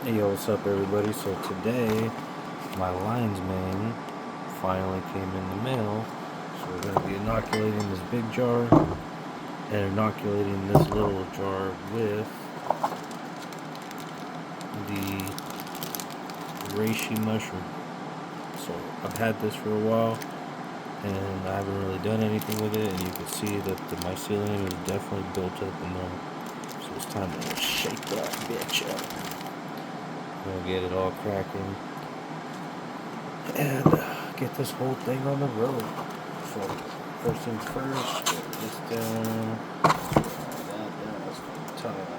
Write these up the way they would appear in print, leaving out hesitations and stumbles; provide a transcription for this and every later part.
Hey, yo, what's up, everybody? So today, my lion's mane finally came in the mail. So we're going to be inoculating this big jar and inoculating this little jar with the reishi mushroom. So I've had this for a while, and I haven't really done anything with it, and you can see that the mycelium is definitely built up in there. So it's time to shake that bitch up. We'll get it all cracking and get this whole thing on the road. So first things first, get this down. That down. Towels.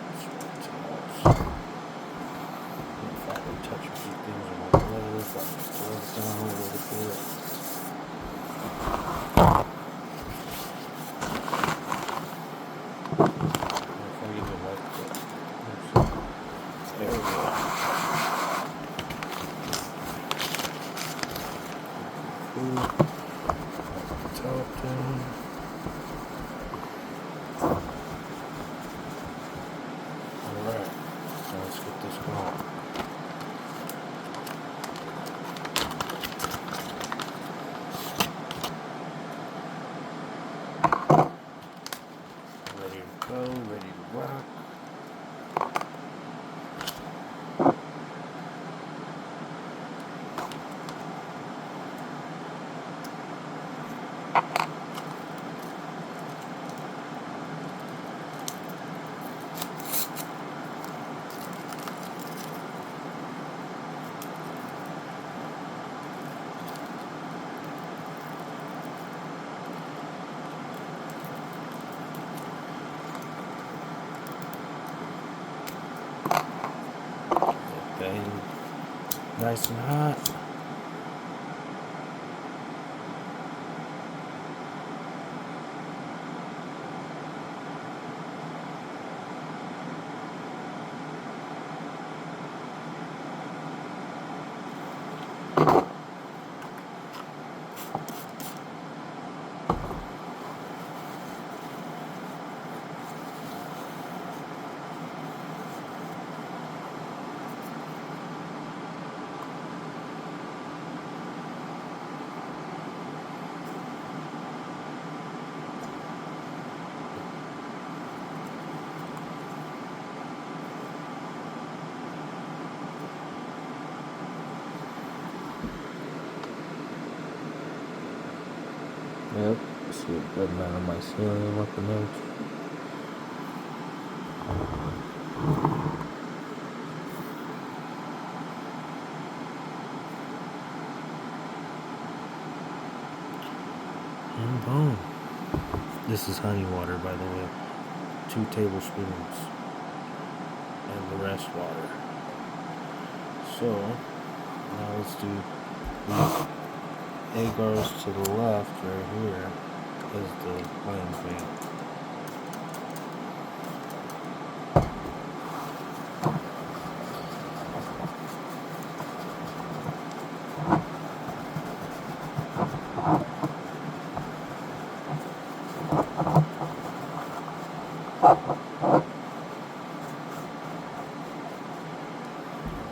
If I can touch a few things on my glove, I'll just throw it down a little bit. If I even like it. There we go. Cool. Top down. Alright, so let's get this going. Ready to go, ready to rock. Bang. Nice and hot. Yep, see a good amount of mycelium up in there. And boom. This is honey water, by the way. 2 tablespoons. And the rest water. So, now let's do these agars to the left right here is the lion's mane.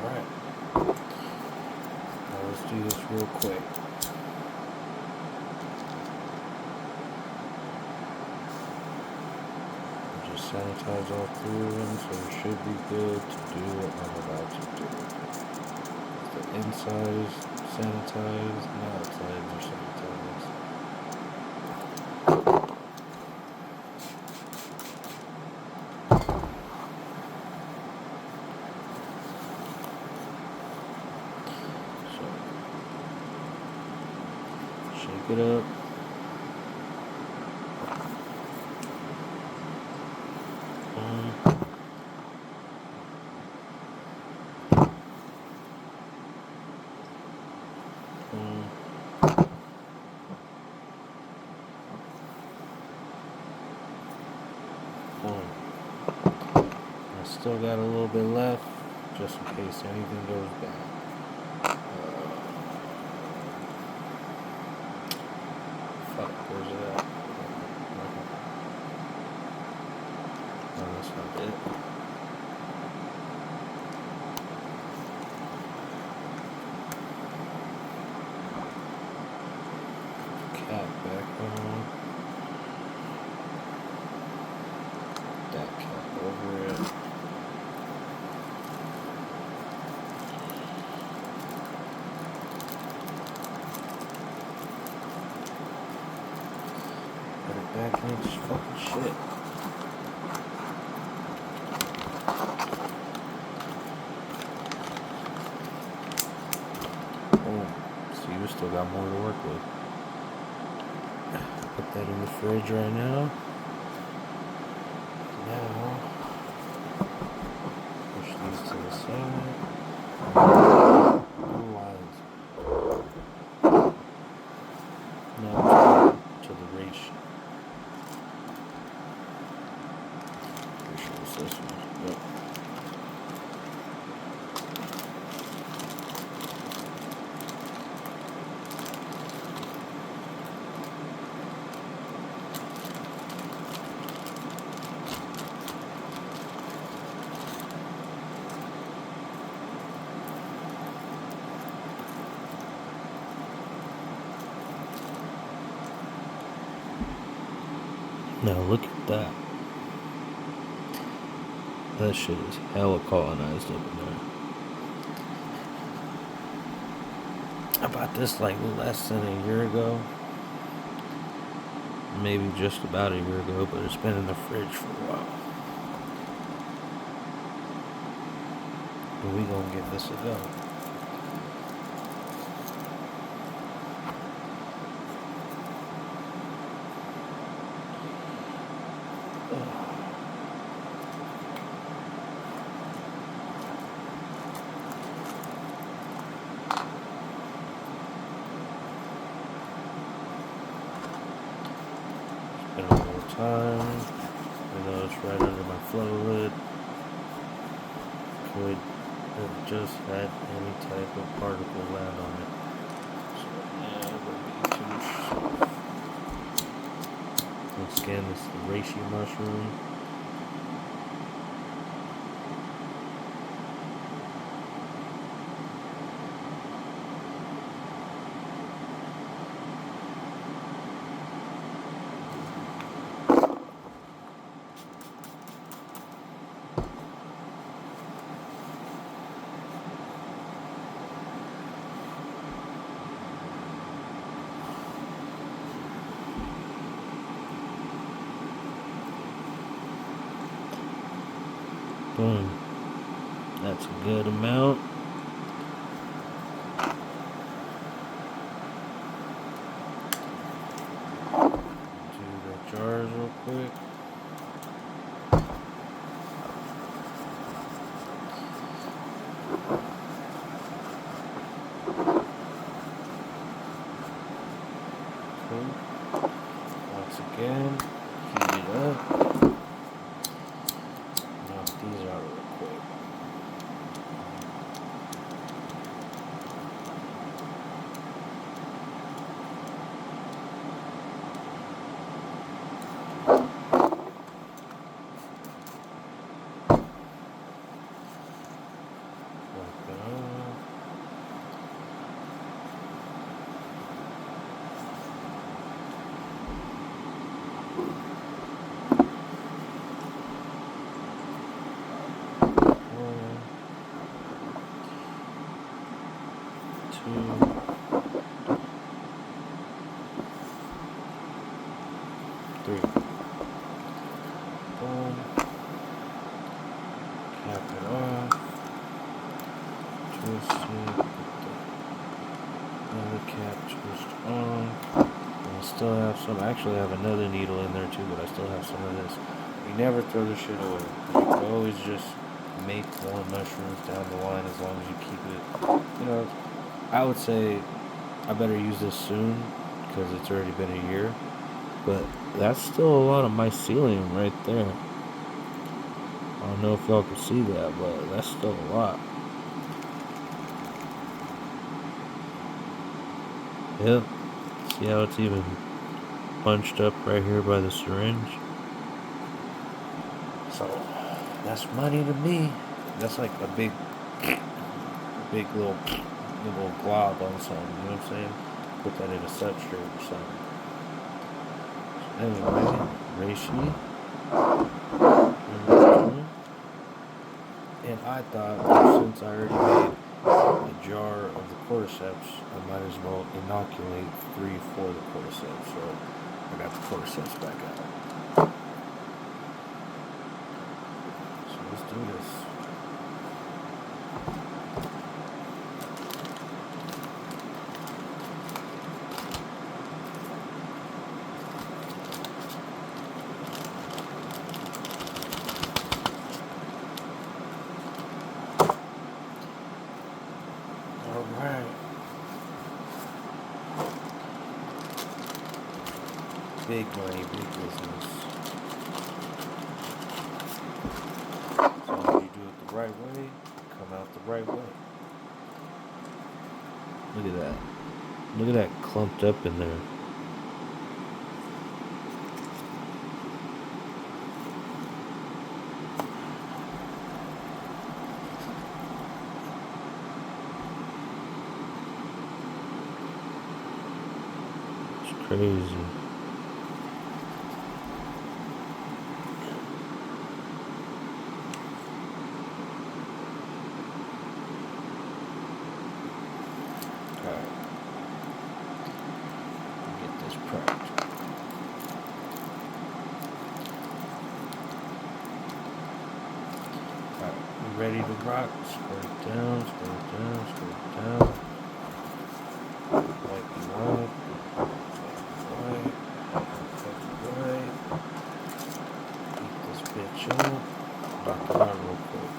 Alright. Now let's do this real quick. Just sanitize all 3 of them, so we should be good to do what I'm about to do. The inside is sanitized, and the outsides are sanitized. So, shake it up. I still got a little bit left, just in case anything goes bad. Fuck, where's it at? No, that's not it. drinks fucking shit. Oh, see, we still got more to work with. Put that in the fridge right now. Now, push these to the side. No lines. Now to the race. Pretty sure it's this one. Yep. Now look at that. That shit is hella colonized up in there. I bought this like less than a year ago. Maybe just about a year ago, but it's been in the fridge for a while. And we gonna give this a go. Been a little time. I know it's right under my flow lid. Could have just had any type of particle land on it. So yeah, it would be too soft. Once again, it's the reishi mushroom. Boom. That's a good amount. Do the jars real quick. Cool. Once again, heat it up. These out real quick. Wipe it off. Three. Boom. Cap it off. Twist it. Put the other cap twist on. And I still have some. I actually have another needle in there too, but I still have some of this. You never throw this shit away. You can always just make more mushrooms down the line as long as you keep it. You know, I would say I better use this soon because it's already been a year. But that's still a lot of mycelium right there. I don't know if y'all can see that, but that's still a lot. Yep. See how it's even bunched up right here by the syringe? So, that's money to me. That's like a big little glob on something, you know what I'm saying? Put that in a substrate or something. Anyway, reishi. And I thought, since I already made a jar of the cordyceps, I might as well inoculate 3 for the cordyceps. So I got the forceps back out. So let's do this. All right. Big money, big business. So if you do it the right way, come out the right way. Look at that. Look at that clumped up in there. It's crazy. Alright. Get this prepped. Alright, we ready to rock. Squirt it down, squirt it down, squirt it down. Wipe you up. Wipe. Heat this bitch up. Rock it out real quick.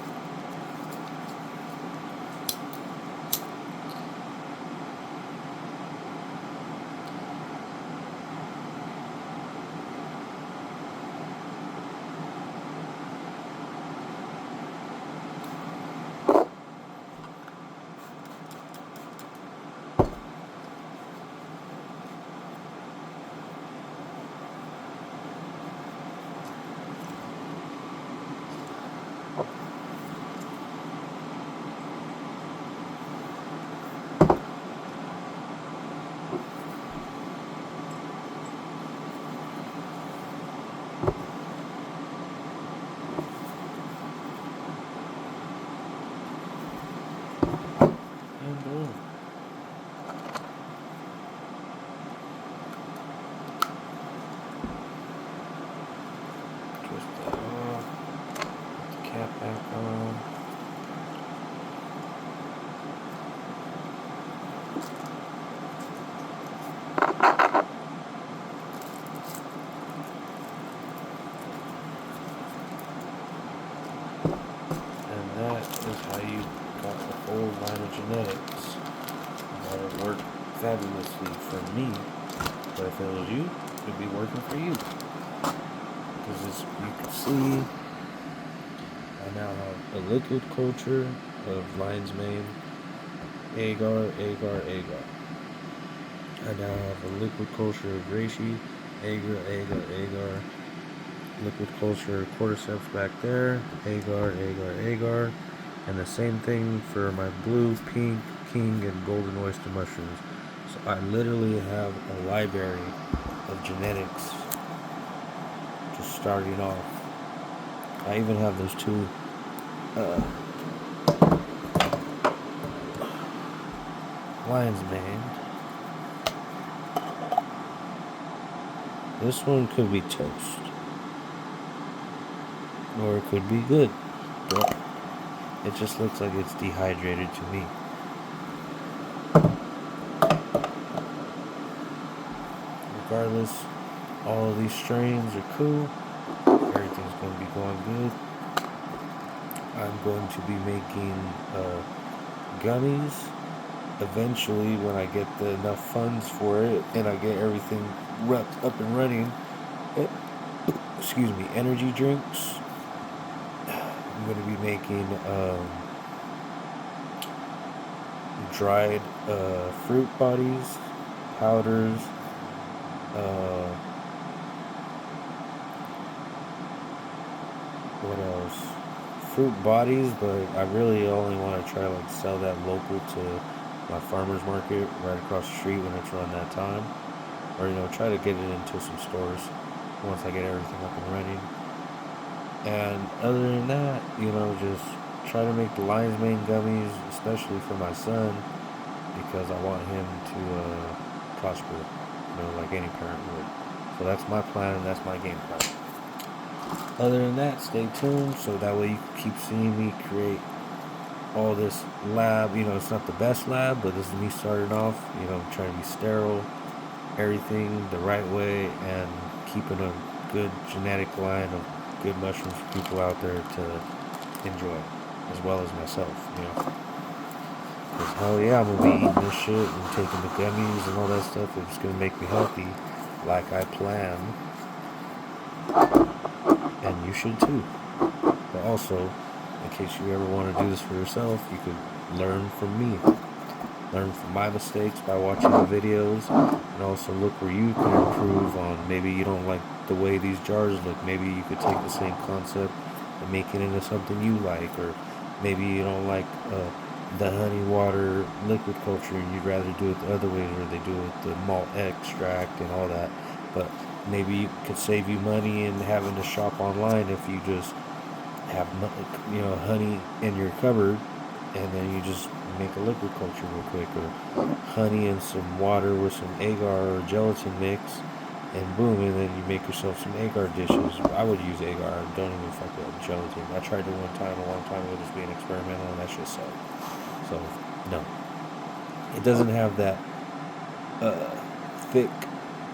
And boom. Twist that off. Put the cap back on. And that is how you got the whole line of genetics. That it worked fabulously for me. But if it was you, it'd be working for you. Because as you can see, I now have a liquid culture of lion's mane, agar, agar, agar. I now have a liquid culture of reishi, agar, agar, agar. Liquid culture cordyceps back there, agar, agar, agar. And the same thing for my blue, pink, king, and golden oyster mushrooms. So I literally have a library of genetics just starting off. I even have those two lion's mane. This one could be toast, or it could be good, but it just looks like it's dehydrated to me. Regardless, all of these strains are cool. Everything's going to be going good. I'm going to be making gummies eventually when I get enough funds for it and I get everything up and running. Excuse me, energy drinks. I'm going to be making dried fruit bodies, powders, what else? Fruit bodies, but I really only want to try like sell that local to my farmer's market right across the street when it's around that time, or try to get it into some stores once I get everything up and running. And other than that, just try to make the lion's mane gummies, especially for my son, because I want him to prosper, like any parent would. So that's my plan and that's my game plan. Other than that, stay tuned so that way you can keep seeing me create all this lab. It's not the best lab, but this is me starting off. I'm trying to be sterile, everything the right way, and keeping a good genetic line of good mushrooms for people out there to enjoy, as well as myself. Because hell yeah, I'm gonna be eating this shit and taking the gummies and all that stuff. It's gonna make me healthy, like I plan, and you should too. But also, in case you ever want to do this for yourself, you could learn from me. Learn from my mistakes by watching the videos, and also look where you can improve on. Maybe you don't like the way these jars look. Maybe you could take the same concept and make it into something you like. Or maybe you don't like the honey water liquid culture and you'd rather do it the other way where they do it with the malt extract and all that. But maybe it could save you money in having to shop online if you just have honey in your cupboard and then you just make a liquid culture real quick, or honey and some water with some agar or gelatin mix, and boom, and then you make yourself some agar dishes. I would use agar. Don't even fuck with gelatin. I tried it one time a long time ago, just being experimental, and that shit sucked. So no, it doesn't have that thick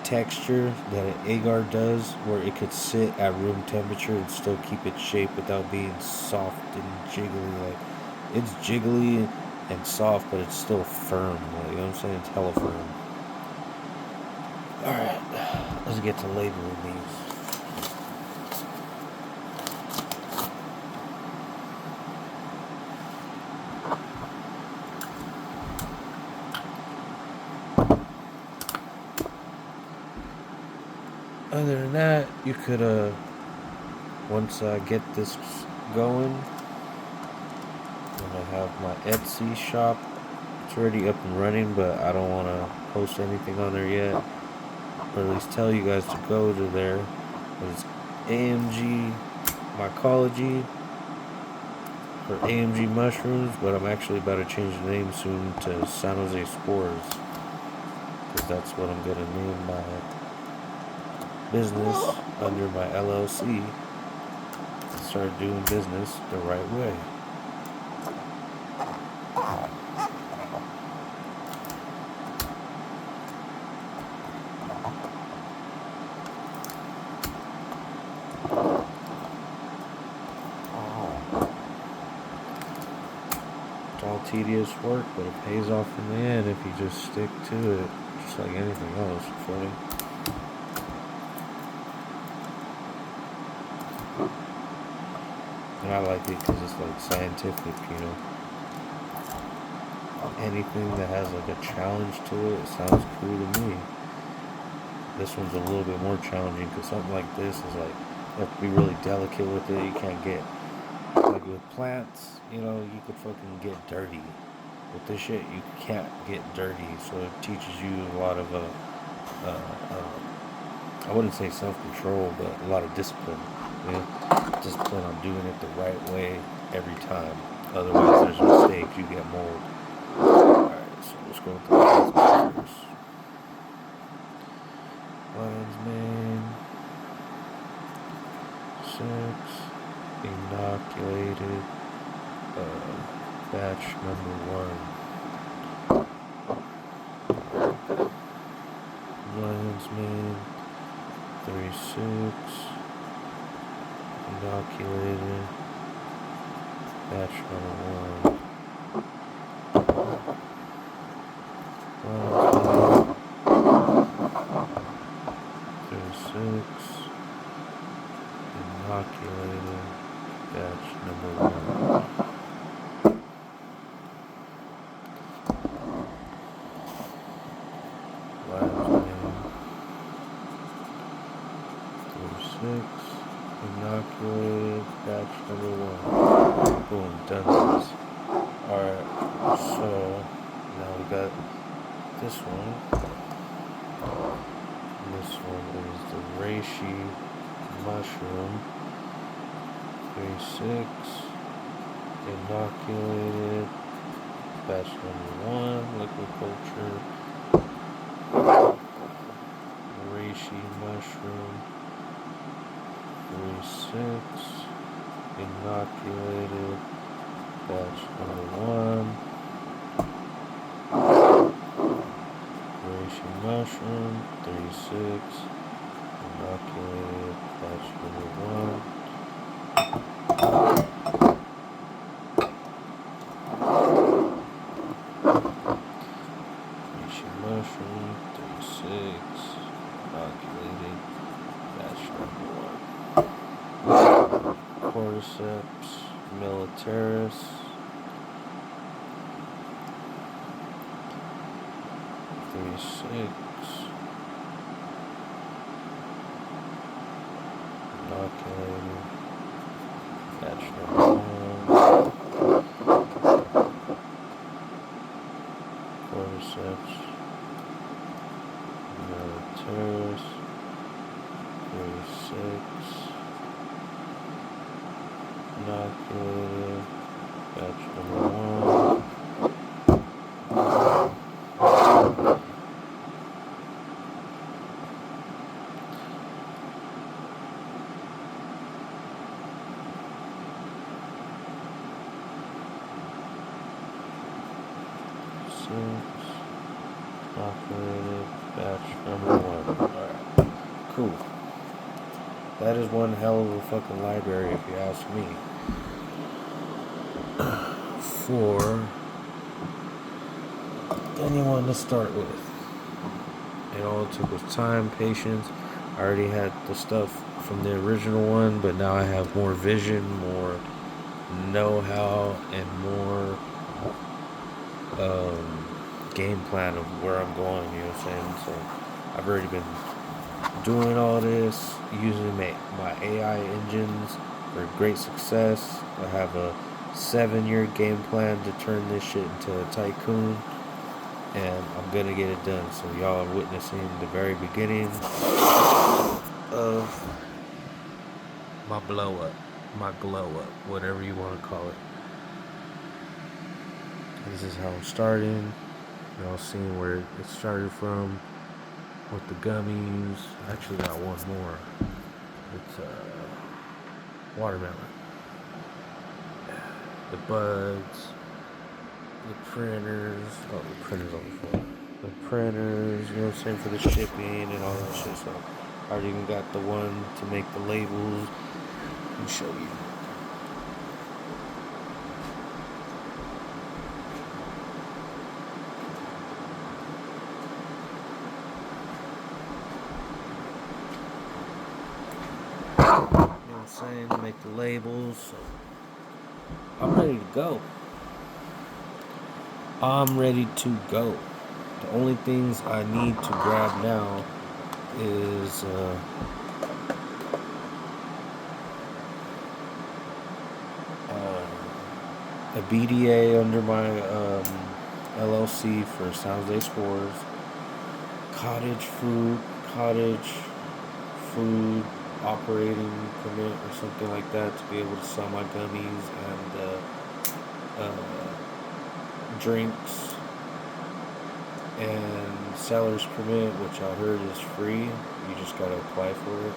texture that an agar does, where it could sit at room temperature and still keep its shape without being soft and jiggly. Like, it's jiggly and soft, but it's still firm. Like, you know what I'm saying? It's hella firm. Alright, let's get to labeling these. Other than that, you could, once I get this going, I'm gonna have my Etsy shop. It's already up and running, but I don't want to post anything on there yet, or at least tell you guys to go to there. It's AMG Mycology, or AMG Mushrooms, but I'm actually about to change the name soon to San Jose Spores, because that's what I'm gonna name my business under my LLC. Start doing business the right way. It's all tedious work, but it pays off in the end if you just stick to it, just like anything else. Funny. And I like it because it's like scientific, Anything that has like a challenge to it sounds cool to me. This one's a little bit more challenging because something like this is like, you have to be really delicate with it. You can't get, like with plants, you could fucking get dirty. With this shit, you can't get dirty. So it teaches you a lot of, I wouldn't say self-control, but a lot of discipline. Discipline on doing it the right way every time. Otherwise, there's mistakes. You get mold. Alright, so let's go with the lion's first. Lion's mane. 6. Inoculated. Batch number 1. Lion's mane. 36. Inoculated. Batch number 1. Lion's mane. 36. Inoculated. Batch number 1. Inoculated, batch number 1. Boom, done this. Alright, so now we got this one. And this one is the reishi mushroom. 36. Inoculated, batch number 1, liquid culture. Reishi mushroom. mushroom. 36. Inoculated. Batch number 1. Reishi mushroom. 36. Inoculated. Batch number 1. Mushroom, 36, inoculated, batch number 1. Cordyceps militaris, 36, inoculated, batch number 1. Cordyceps militaris, 36, inoculated, batch number 1. Inoculated, batch number 1. Alright, cool. That is one hell of a fucking library, if you ask me. For anyone to start with. And all it took was time, patience. I already had the stuff from the original one, but now I have more vision, more know-how, and more game plan of where I'm going, you know what I'm saying? So I've already been doing all this, using my AI engines for great success. I have a 7-year game plan to turn this shit into a tycoon, and I'm gonna get it done. So y'all are witnessing the very beginning of my blow up, my glow up, whatever you want to call it. This is how I'm starting. Y'all seen where it started from with the gummies. I actually got one more. It's watermelon. The buds, the printers. Oh, the printers on the floor. The printers, you know what I'm saying, for the shipping and all that shit. So I already even got the one to make the labels. Let me show you. Saying, make the labels. So I'm ready to go. I'm ready to go. The only things I need to grab now is a BDA under my LLC for Sounds Day Spores, cottage food operating permit or something like that to be able to sell my gummies and drinks, and seller's permit, which I heard is free. You just gotta apply for it,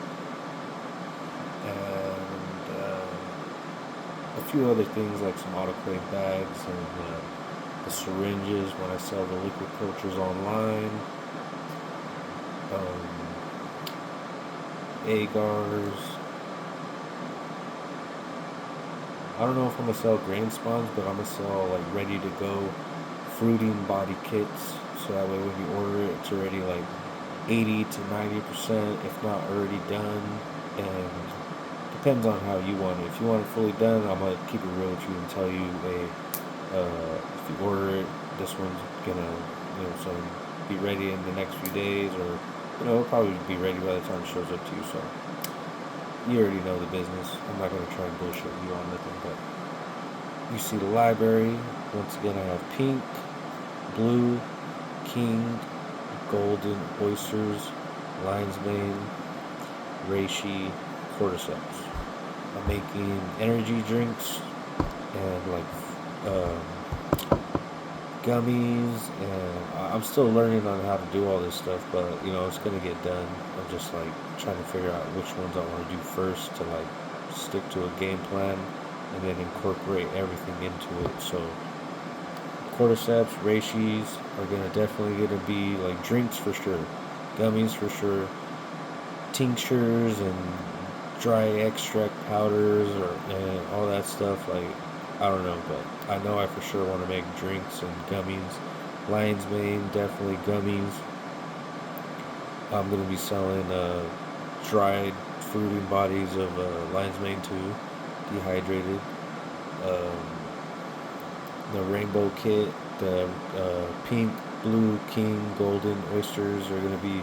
and a few other things like some autoclave bags and the syringes when I sell the liquid cultures online. Agars. I don't know if I'm gonna sell grain spawns, but I'm gonna sell like ready to go fruiting body kits, so that way when you order it, it's already like 80 to 90%, if not already done. And depends on how you want it. If you want it fully done, I'm gonna keep it real with you and tell you, hey, if you order it, this one's gonna, so be ready in the next few days, or it'll probably be ready by the time it shows up to you. So you already know the business. I'm not gonna try and bullshit you on nothing, but you see the library. Once again, I have pink, blue, king, golden, oysters, lion's mane, reishi, cordyceps. I'm making energy drinks and like gummies, and I'm still learning on how to do all this stuff, but it's gonna get done. I'm just like trying to figure out which ones I want to do first to like stick to a game plan and then incorporate everything into it. So cordyceps, reishi are definitely gonna be like drinks for sure, gummies for sure, tinctures and dry extract powders and all that stuff. Like I don't know, but I know I for sure want to make drinks and gummies. Lion's mane, definitely gummies. I'm gonna be selling dried fruiting bodies of lion's mane too, dehydrated. Um, the rainbow kit, the pink, blue, king, golden oysters are going to be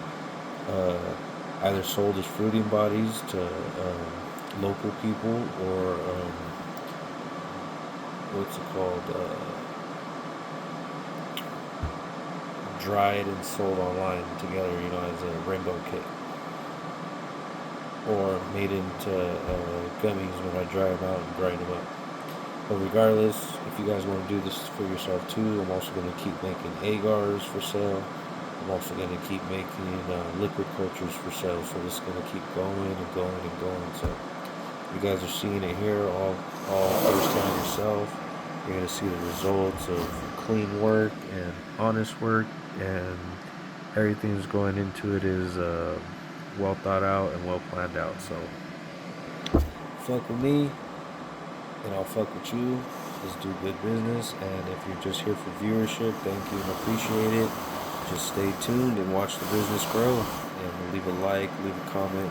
uh, either sold as fruiting bodies to local people or what's it called? Dried and sold online together, as a rainbow kit. Or made into gummies when I dry them out and grind them up. But regardless, if you guys want to do this for yourself too, I'm also going to keep making agars for sale. I'm also going to keep making liquid cultures for sale. So this is going to keep going and going and going. So you guys are seeing it here all firsthand yourself. You're going to see the results of clean work and honest work, and everything that's going into it is well thought out and well planned out. So fuck with me, and I'll fuck with you. Let's do good business. And if you're just here for viewership, thank you and appreciate it. Just stay tuned and watch the business grow. And leave a like, leave a comment,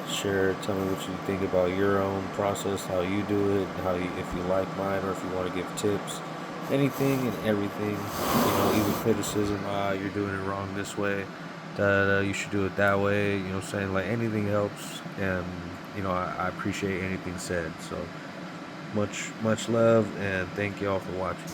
share, tell me what you think about your own process, how you do it, and if you like mine, or if you want to give tips, anything and everything. Even criticism. You're doing it wrong this way. You should do it that way. Saying like anything helps, and I appreciate anything said. So much love, and thank you all for watching.